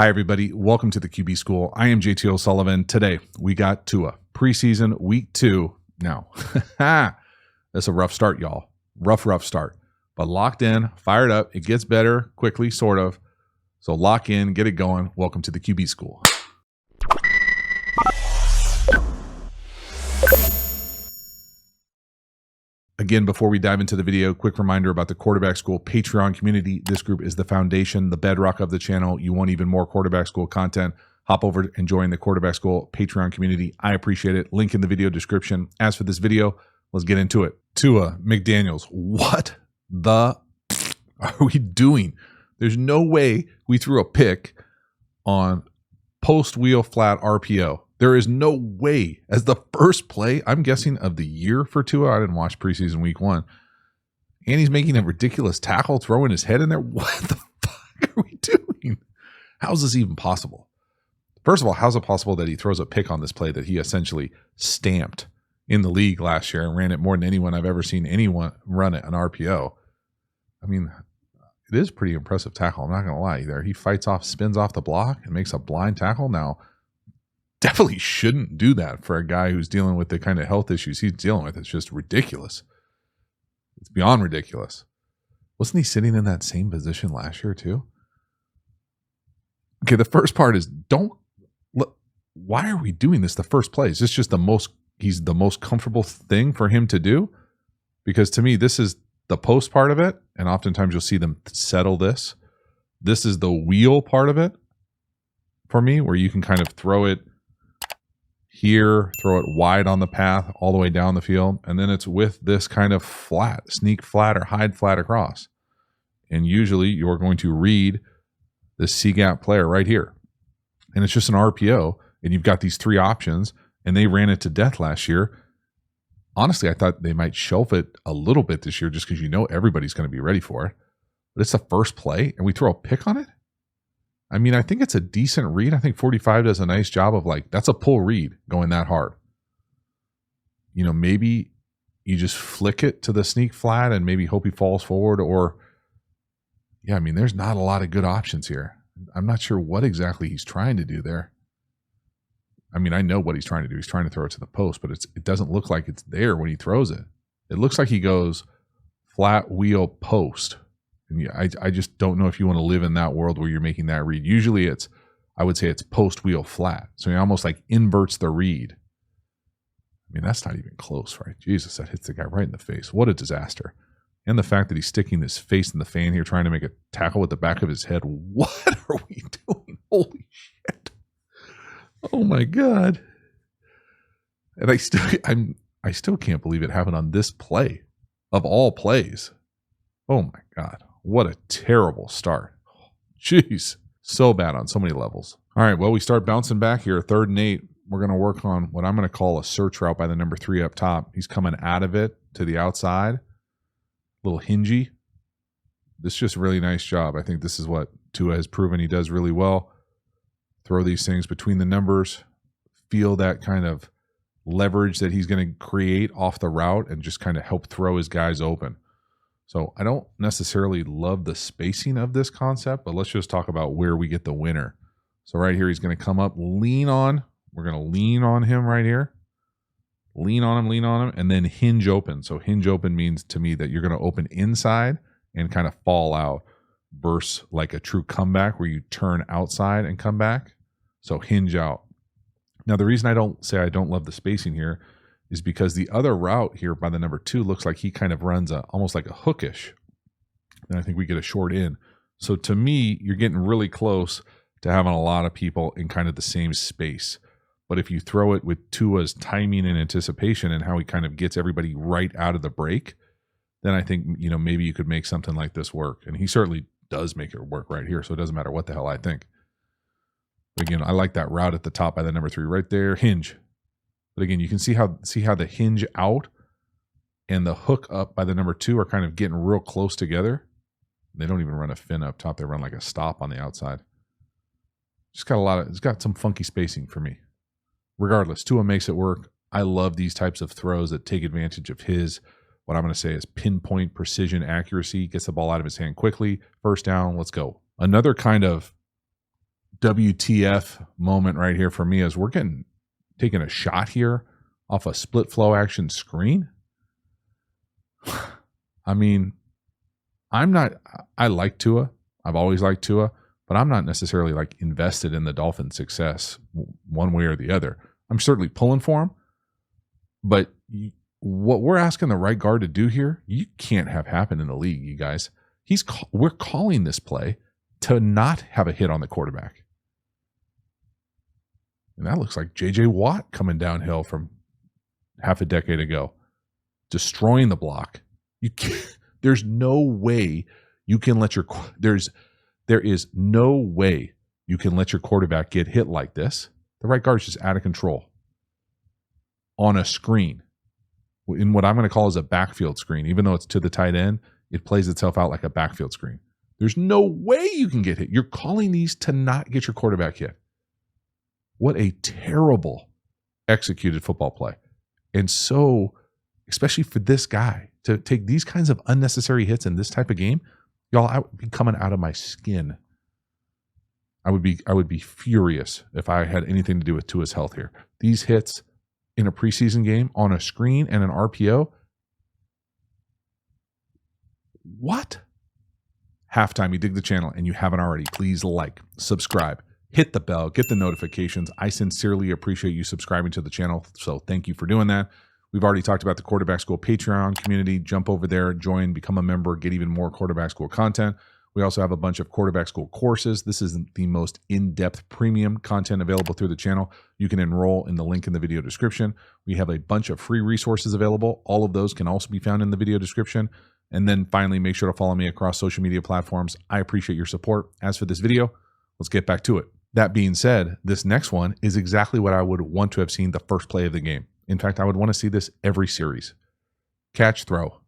Hi, everybody. Welcome to the QB School. I am JT O'Sullivan. Today, we got Tua. Preseason week 2. Now, that's a rough start, y'all. Rough start. But locked in, fired up. It gets better quickly, sort of. So lock in, get it going. Welcome to the QB School. Again, before we dive into the video, quick reminder about the Quarterback School Patreon community. This group is the foundation, the bedrock of the channel. You want even more Quarterback School content, hop over and join the Quarterback School Patreon community. I appreciate it. Link in the video description. As for this video, let's get into it. Tua McDaniels, what the are we doing? There's no way we threw a pick on post-wheel flat RPO. There is no way as the first play, I'm guessing, of the year for Tua. I didn't watch preseason week 1. And he's making a ridiculous tackle, throwing his head in there. What the fuck are we doing? How is this even possible? First of all, how's it possible that he throws a pick on this play that he essentially stamped in the league last year and ran it more than anyone I've ever seen anyone run it, an RPO? I mean, it is a pretty impressive tackle. I'm not going to lie there. He fights off, spins off the block and makes a blind tackle. Now, definitely shouldn't do that for a guy who's dealing with the kind of health issues he's dealing with. It's just ridiculous. It's beyond ridiculous. Wasn't he sitting in that same position last year too? Okay, the first part is why are we doing this the first play? Is this just he's the most comfortable thing for him to do? Because to me, this is the post part of it, and oftentimes you'll see them settle this. This is the wheel part of it for me, where you can kind of throw it here, throw it wide on the path all the way down the field, and then it's with this kind of flat, sneak flat or hide flat across. And usually you're going to read this C-gap player right here. And it's just an RPO, and you've got these 3 options, and they ran it to death last year. Honestly, I thought they might shelf it a little bit this year just because everybody's going to be ready for it. But it's the first play, and we throw a pick on it? I mean, I think it's a decent read. I think 45 does a nice job of that's a pull read going that hard. Maybe you just flick it to the sneak flat and maybe hope he falls forward there's not a lot of good options here. I'm not sure what exactly he's trying to do there. I mean, I know what he's trying to do. He's trying to throw it to the post, but it doesn't look like it's there when he throws it. It looks like he goes flat wheel post. And I just don't know if you want to live in that world where you're making that read. Usually I would say it's post wheel flat. So he almost inverts the read. I mean, that's not even close, right? Jesus, that hits the guy right in the face. What a disaster. And the fact that he's sticking his face in the fan here, trying to make a tackle with the back of his head. What are we doing? Holy shit. Oh my God. And I still can't believe it happened on this play of all plays. Oh my God. What a terrible start. Jeez. So bad on so many levels. All right. Well, we start bouncing back here. 3rd and 8. We're going to work on what I'm going to call a search route by the number 3 up top. He's coming out of it to the outside. A little hingy. This is just a really nice job. I think this is what Tua has proven he does really well. Throw these things between the numbers. Feel that kind of leverage that he's going to create off the route and just kind of help throw his guys open. So I don't necessarily love the spacing of this concept, but let's just talk about where we get the winner. So right here, he's going to come up, lean on. We're going to lean on him right here. Lean on him, and then hinge open. So hinge open means to me that you're going to open inside and kind of fall out versus like a true comeback where you turn outside and come back. So hinge out. Now, the reason I don't love the spacing here is because the other route here by the number 2 looks like he kind of runs almost like a hookish. And I think we get a short in. So to me, you're getting really close to having a lot of people in kind of the same space. But if you throw it with Tua's timing and anticipation and how he kind of gets everybody right out of the break, then I think, maybe you could make something like this work. And he certainly does make it work right here. So it doesn't matter what the hell I think. But again, I like that route at the top by the number 3 right there, hinge. But again, you can see how the hinge out and the hook up by the number 2 are kind of getting real close together. They don't even run a fin up top. They run like a stop on the outside. It's got some funky spacing for me. Regardless, Tua makes it work. I love these types of throws that take advantage of his, what I'm going to say is pinpoint precision accuracy, gets the ball out of his hand quickly. First down, let's go. Another kind of WTF moment right here for me is we're taking a shot here off a split flow action screen. I mean, I like Tua. I've always liked Tua, but I'm not necessarily like invested in the Dolphins' success one way or the other. I'm certainly pulling for him, but what we're asking the right guard to do here, you can't have happen in the league, you guys. We're calling this play to not have a hit on the quarterback. And that looks like J.J. Watt coming downhill from half a decade ago, destroying the block. There's no way you can let there is no way you can let your quarterback get hit like this. The right guard's just out of control on a screen, in what I'm going to call is a backfield screen. Even though it's to the tight end, it plays itself out like a backfield screen. There's no way you can get hit. You're calling these to not get your quarterback hit. What a terrible executed football play. And so, especially for this guy to take these kinds of unnecessary hits in this type of game, y'all, I would be coming out of my skin. I would be furious if I had anything to do with Tua's health here. These hits in a preseason game on a screen and an RPO. What? Halftime, you dig the channel and you haven't already, please like, subscribe, hit the bell, get the notifications. I sincerely appreciate you subscribing to the channel, so thank you for doing that. We've already talked about the Quarterback School Patreon community. Jump over there, join, become a member, get even more Quarterback School content. We also have a bunch of Quarterback School courses. This is the most in-depth premium content available through the channel. You can enroll in the link in the video description. We have a bunch of free resources available. All of those can also be found in the video description. And then finally, make sure to follow me across social media platforms. I appreciate your support. As for this video, let's get back to it. That being said, this next one is exactly what I would want to have seen the first play of the game. In fact, I would want to see this every series. Catch, throw.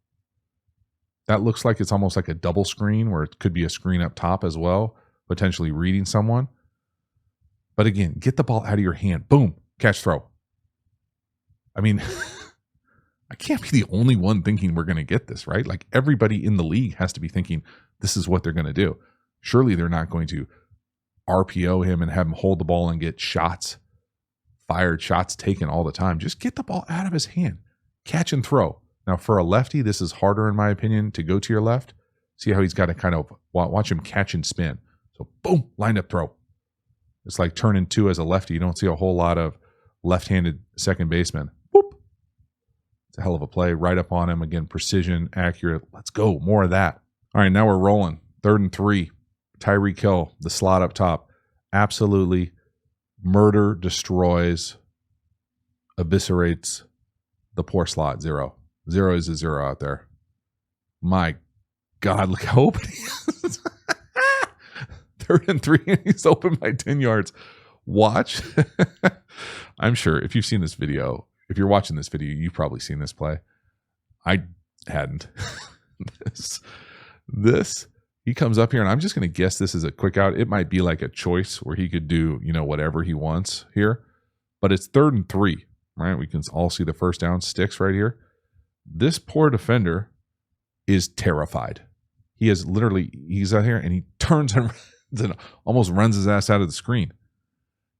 That looks like it's almost like a double screen where it could be a screen up top as well, potentially reading someone. But again, get the ball out of your hand. Boom, catch, throw. I mean, I can't be the only one thinking we're going to get this, right? Like everybody in the league has to be thinking this is what they're going to do. Surely they're not going to RPO him and have him hold the ball and get shots fired, shots taken all the time. Just get the ball out of his hand. Catch and throw. Now, for a lefty, this is harder, in my opinion, to go to your left. See how he's got to kind of watch him catch and spin. So, boom, lined up throw. It's like turning two as a lefty. You don't see a whole lot of left-handed second baseman. Boop. It's a hell of a play. Right up on him. Again, precision, accurate. Let's go. More of that. All right, now we're rolling. 3rd and 3. Tyreek Hill, the slot up top. Absolutely murder, destroys, eviscerates the poor slot. 0. 0 is a 0 out there. My God, look how open he is. 3rd and 3, and he's open by 10 yards. Watch. I'm sure if you've seen this video, if you're watching this video, you've probably seen this play. I hadn't. This, he comes up here, and I'm just going to guess this is a quick out. It might be like a choice where he could do, whatever he wants here. But it's 3rd and 3, right? We can all see the first down sticks right here. This poor defender is terrified. He is literally, he's out here and he turns and almost runs his ass out of the screen.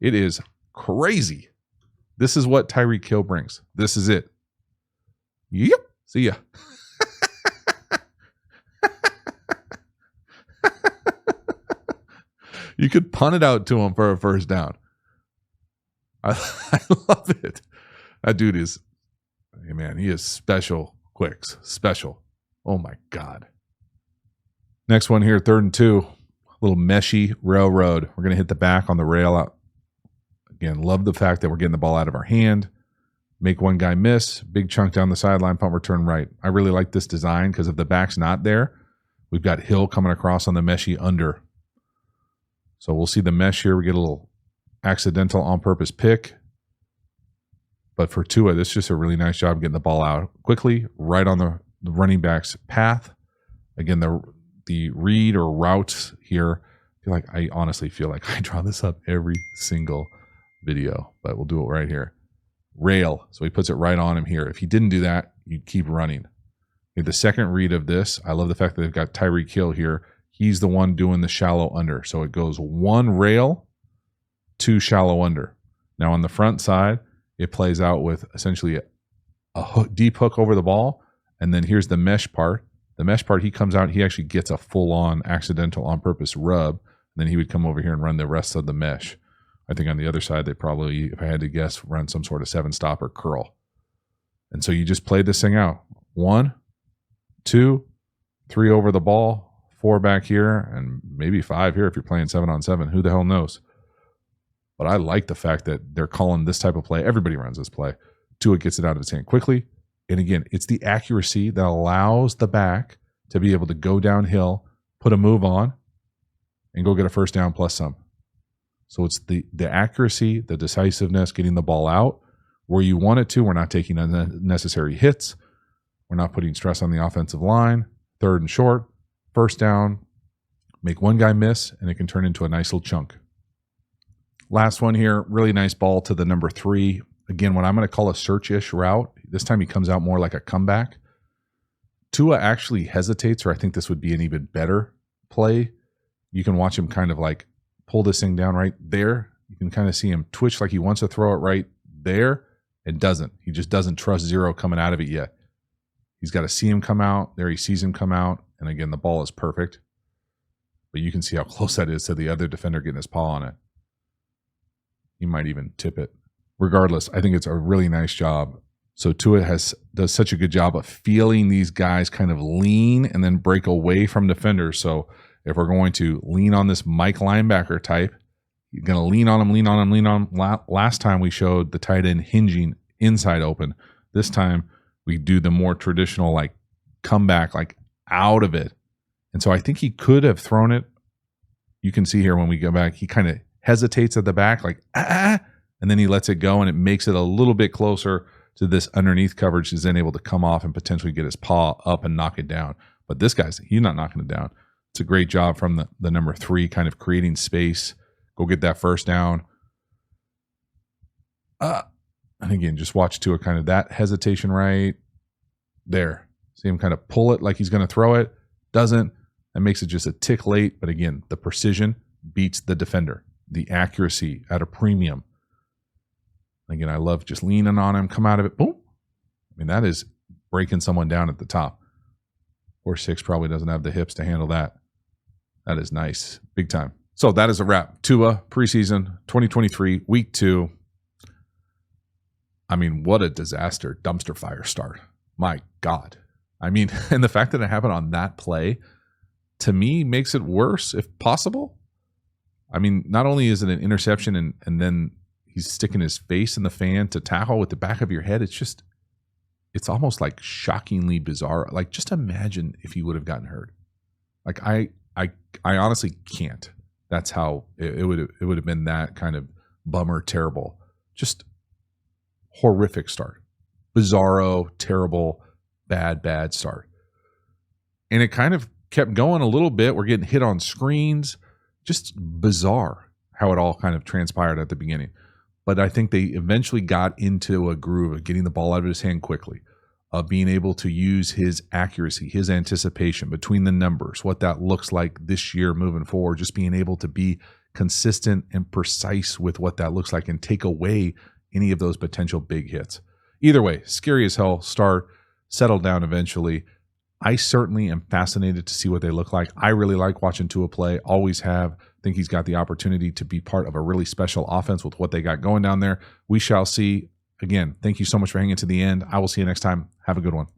It is crazy. This is what Tyreek Hill brings. This is it. Yep. See ya. You could punt it out to him for a first down. I love it. That dude is, hey man, he is special quicks. Special. Oh my God. Next one here, 3rd and 2. Little meshy railroad. We're going to hit the back on the rail out. Again, love the fact that we're getting the ball out of our hand. Make one guy miss. Big chunk down the sideline, punt return right. I really like this design because if the back's not there, we've got Hill coming across on the meshy under. So we'll see the mesh here. We get a little accidental on-purpose pick. But for Tua, this is just a really nice job getting the ball out quickly, right on the running back's path. Again, the read or routes here, I honestly feel like I draw this up every single video, but we'll do it right here. Rail. So he puts it right on him here. If he didn't do that, you'd keep running. Okay, the second read of this, I love the fact that they've got Tyreek Hill here. He's the one doing the shallow under. So it goes one rail, 2 shallow under. Now on the front side, it plays out with essentially a deep hook over the ball. And then here's the mesh part. The mesh part, he comes out, he actually gets a full-on accidental on-purpose rub. And then he would come over here and run the rest of the mesh. I think on the other side, they probably, if I had to guess, run some sort of 7-stop or curl. And so you just play this thing out. 1, 2, 3 over the ball, 4 back here, and maybe 5 here if you're playing 7-on-7. Who the hell knows? But I like the fact that they're calling this type of play. Everybody runs this play. Tua gets it out of his hand quickly. And again, it's the accuracy that allows the back to be able to go downhill, put a move on, and go get a first down plus some. So it's the accuracy, the decisiveness, getting the ball out where you want it to. We're not taking unnecessary hits. We're not putting stress on the offensive line. 3rd and short, first down, make one guy miss, and it can turn into a nice little chunk. Last one here, really nice ball to the number 3. Again, what I'm going to call a search-ish route. This time he comes out more like a comeback. Tua actually hesitates, or I think this would be an even better play. You can watch him kind of like pull this thing down right there. You can kind of see him twitch like he wants to throw it right there and doesn't. He just doesn't trust zero coming out of it yet. He's got to see him come out. There he sees him come out. And again, the ball is perfect. But you can see how close that is to the other defender getting his paw on it. He might even tip it. Regardless, I think it's a really nice job. So Tua does such a good job of feeling these guys kind of lean and then break away from defenders. So if we're going to lean on this Mike linebacker type, you're going to lean on him. Last time we showed the tight end hinging inside open. This time we do the more traditional like comeback, like out of it. And so I think he could have thrown it. You can see here when we go back, he kind of hesitates at the back, like, and then he lets it go, and it makes it a little bit closer to this underneath coverage. He's then able to come off and potentially get his paw up and knock it down. But this guy's, he's not knocking it down. It's a great job from the number 3, kind of creating space. Go get that first down. And again, just watch Tua kind of that hesitation right there. See him kind of pull it like he's going to throw it. Doesn't. That makes it just a tick late. But again, the precision beats the defender. The accuracy at a premium. Again, I love just leaning on him, come out of it, boom. I mean, that is breaking someone down at the top. 4-6 probably doesn't have the hips to handle that. That is nice. Big time. So that is a wrap. Tua, preseason 2023, week 2. I mean, what a disaster, dumpster fire start. My God. I mean, and the fact that it happened on that play, to me, makes it worse if possible. I mean, not only is it an interception and then he's sticking his face in the fan to tackle with the back of your head, it's almost like shockingly bizarre. Like, just imagine if he would have gotten hurt. Like, I honestly can't. That's how it would have been that kind of bummer, terrible, just horrific start. Bizarro, terrible, bad start. And it kind of kept going a little bit. We're getting hit on screens. Just bizarre how it all kind of transpired at the beginning. But I think they eventually got into a groove of getting the ball out of his hand quickly, of being able to use his accuracy, his anticipation between the numbers, what that looks like this year moving forward, just being able to be consistent and precise with what that looks like and take away any of those potential big hits. Either way, scary as hell start, settle down eventually. I certainly am fascinated to see what they look like. I really like watching Tua play, always have. Think he's got the opportunity to be part of a really special offense with what they got going down there. We shall see. Again, thank you so much for hanging to the end. I will see you next time. Have a good one.